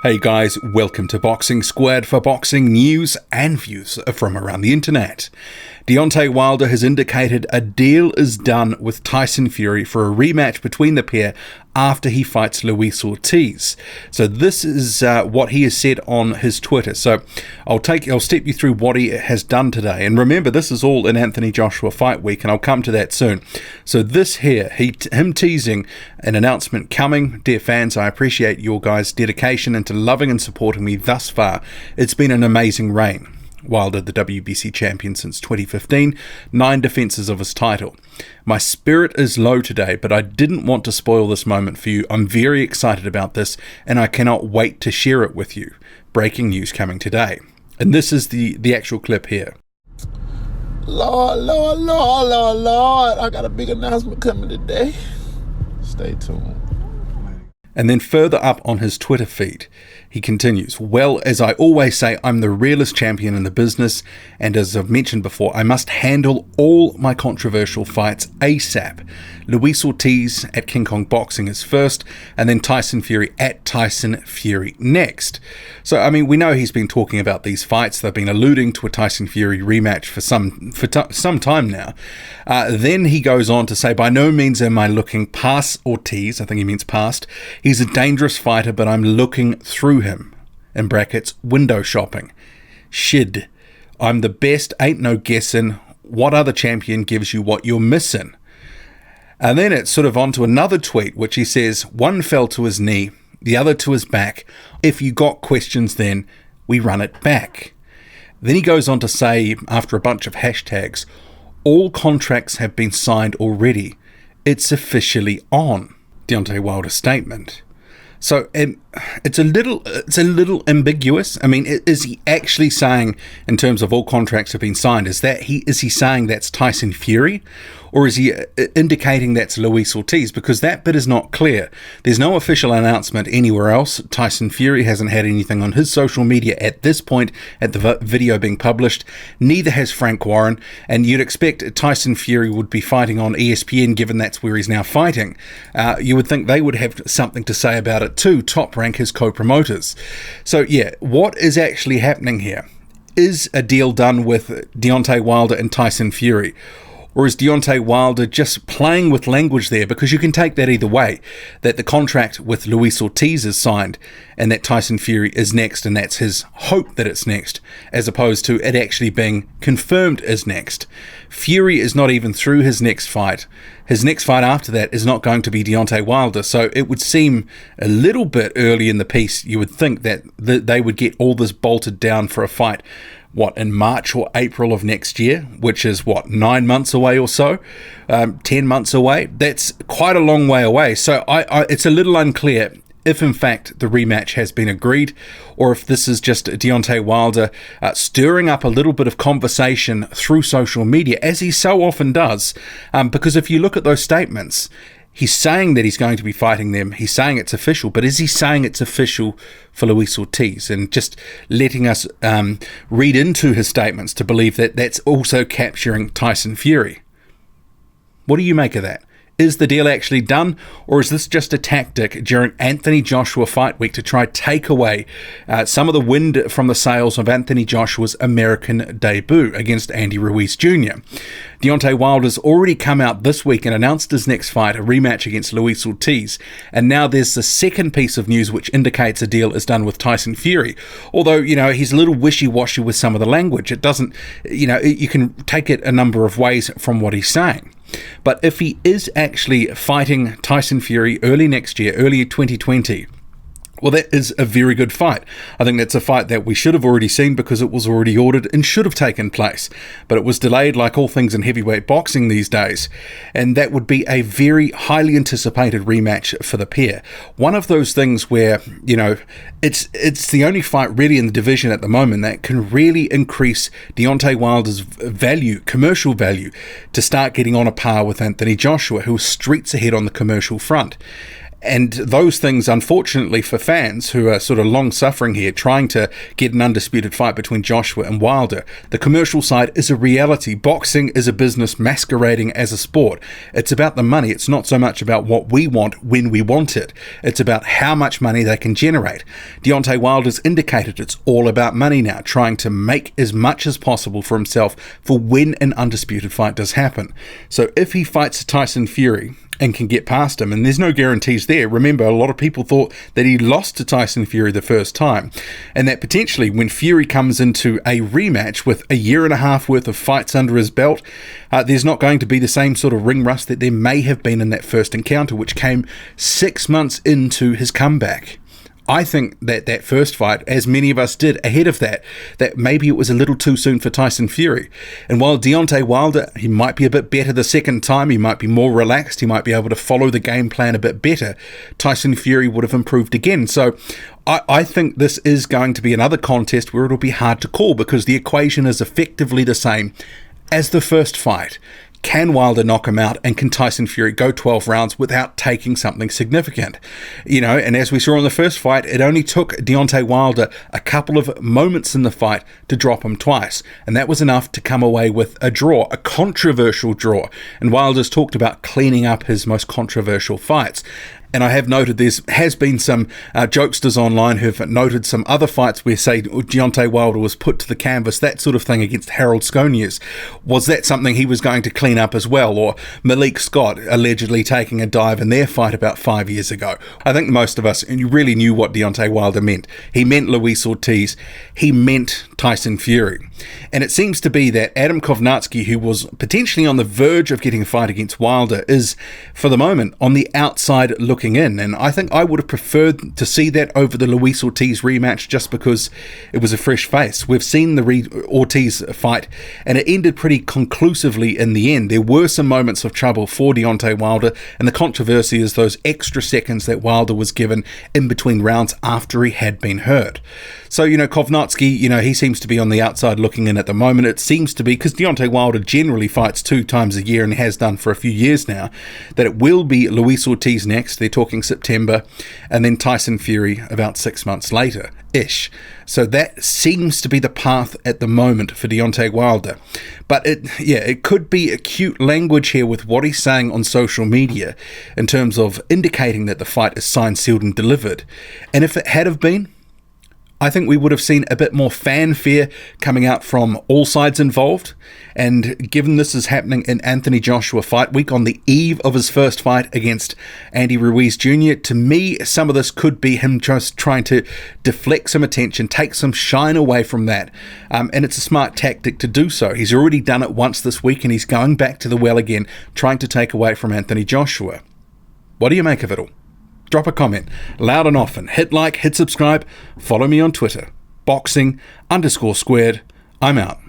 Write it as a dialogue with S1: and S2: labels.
S1: Hey guys, welcome to Boxing Squared for boxing news and views from around the internet. Deontay Wilder has indicated a deal is done with Tyson Fury for a rematch between the pair after he fights Luis Ortiz. So this is what he has said on his Twitter. So I'll step you through what he has done today. And remember, this is all in Anthony Joshua fight week, and I'll come to that soon. So this here, him teasing an announcement coming. Dear fans, I appreciate your guys' dedication into loving and supporting me thus far. It's been an amazing reign. Wilder, the WBC champion since 2015, 9 defences of his title. My spirit is low today, but I didn't want to spoil this moment for you. I'm very excited about this, and I cannot wait to share it with you. Breaking news coming today. And this is the actual clip here.
S2: Lord, I got a big announcement coming today. Stay tuned.
S1: And then further up on his Twitter feed, he continues, well, as I always say, I'm the realest champion in the business, and as I've mentioned before, I must handle all my controversial fights ASAP. Luis Ortiz at King Kong Boxing is first, and then Tyson Fury at Tyson Fury next. So, I mean, we know he's been talking about these fights. They've been alluding to a Tyson Fury rematch for some time now. Then he goes on to say, by no means am I looking past Ortiz. I think he means past. He's a dangerous fighter, but I'm looking through him. In brackets, window shopping. Shid. I'm the best, ain't no guessing. What other champion gives you what you're missing? And then it's sort of on to another tweet, which he says, one fell to his knee, the other to his back. If you got questions then, we run it back. Then he goes on to say, after a bunch of hashtags, all contracts have been signed already. It's officially on. Deontay Wilder's statement. So it's a little ambiguous. I mean, is he actually saying, in terms of all contracts have been signed, is he saying that's Tyson Fury, or is he indicating that's Luis Ortiz? Because that bit is not clear. There's no official announcement anywhere else. Tyson Fury hasn't had anything on his social media at this point, at the video being published. Neither has Frank Warren, and you'd expect Tyson Fury would be fighting on ESPN, given that's where he's now fighting. You would think they would have something to say about it too. Top Rank, his co-promoters. So yeah, what is actually happening here? Is a deal done with Deontay Wilder and Tyson Fury? Or is Deontay Wilder just playing with language there? Because you can take that either way, that the contract with Luis Ortiz is signed and that Tyson Fury is next, and that's his hope that it's next, as opposed to it actually being confirmed as next. Fury is not even through his next fight. His next fight after that is not going to be Deontay Wilder, so it would seem a little bit early in the piece. You would think that they would get all this bolted down for a fight, in March or April of next year, which is 9 months away or so, 10 months away. That's quite a long way away. So it's a little unclear if in fact the rematch has been agreed, or if this is just Deontay Wilder stirring up a little bit of conversation through social media, as he so often does, because if you look at those statements, he's saying that he's going to be fighting them. He's saying it's official, but is he saying it's official for Luis Ortiz? And just letting us read into his statements to believe that that's also capturing Tyson Fury. What do you make of that? Is the deal actually done, or is this just a tactic during Anthony Joshua fight week to try take away some of the wind from the sails of Anthony Joshua's American debut against Andy Ruiz Jr.? Deontay Wilder's already come out this week and announced his next fight, a rematch against Luis Ortiz, and now there's the second piece of news which indicates a deal is done with Tyson Fury. Although, he's a little wishy-washy with some of the language. It doesn't, you can take it a number of ways from what he's saying. But if he is actually fighting Tyson Fury early next year, early 2020, well, that is a very good fight. I think that's a fight that we should have already seen because it was already ordered and should have taken place. But it was delayed, like all things in heavyweight boxing these days. And that would be a very highly anticipated rematch for the pair. One of those things where, it's the only fight really in the division at the moment that can really increase Deontay Wilder's value, commercial value, to start getting on a par with Anthony Joshua, who is streets ahead on the commercial front. And those things, unfortunately for fans who are sort of long-suffering here, trying to get an undisputed fight between Joshua and Wilder, the commercial side is a reality. Boxing is a business masquerading as a sport. It's about the money. It's not so much about what we want when we want it. It's about how much money they can generate. Deontay Wilder's indicated it's all about money now, trying to make as much as possible for himself for when an undisputed fight does happen. So if he fights Tyson Fury and can get past him, and there's no guarantees there. Remember, a lot of people thought that he lost to Tyson Fury the first time, and that potentially when Fury comes into a rematch with a year and a half worth of fights under his belt, there's not going to be the same sort of ring rust that there may have been in that first encounter, which came 6 months into his comeback. I think that that first fight, as many of us did ahead of that maybe it was a little too soon for Tyson Fury. And while Deontay Wilder, he might be a bit better the second time, he might be more relaxed, he might be able to follow the game plan a bit better, Tyson Fury would have improved again. So I think this is going to be another contest where it'll be hard to call, because the equation is effectively the same as the first fight. Can Wilder knock him out, and can Tyson Fury go 12 rounds without taking something significant? And as we saw in the first fight, it only took Deontay Wilder a couple of moments in the fight to drop him twice, and that was enough to come away with a draw, a controversial draw. And Wilder's talked about cleaning up his most controversial fights. And I have noted there has been some jokesters online who have noted some other fights where, say, Deontay Wilder was put to the canvas, that sort of thing, against Harold Sconius. Was that something he was going to clean up as well? Or Malik Scott allegedly taking a dive in their fight about 5 years ago. I think most of us really knew what Deontay Wilder meant. He meant Luis Ortiz. He meant Tyson Fury. And it seems to be that Adam Kovnatsky, who was potentially on the verge of getting a fight against Wilder, is, for the moment, on the outside looking in. And I think I would have preferred to see that over the Luis Ortiz rematch, just because it was a fresh face. We've seen the Ortiz fight, and it ended pretty conclusively in the end. There were some moments of trouble for Deontay Wilder, and the controversy is those extra seconds that Wilder was given in between rounds after he had been hurt. So, Kovnatsky, he seems to be on the outside looking in at the moment. It seems to be, because Deontay Wilder generally fights 2 times a year and has done for a few years now, that it will be Luis Ortiz next. They're talking September, and then Tyson Fury about 6 months later-ish. So that seems to be the path at the moment for Deontay Wilder. But it could be acute language here with what he's saying on social media in terms of indicating that the fight is signed, sealed and delivered. And if it had have been, I think we would have seen a bit more fanfare coming out from all sides involved. And given this is happening in Anthony Joshua fight week, on the eve of his first fight against Andy Ruiz Jr., to me, some of this could be him just trying to deflect some attention, take some shine away from that. And it's a smart tactic to do so. He's already done it once this week, and he's going back to the well again, trying to take away from Anthony Joshua. What do you make of it all? Drop a comment, loud and often. Hit like, hit subscribe, follow me on Twitter. Boxing_squared. I'm out.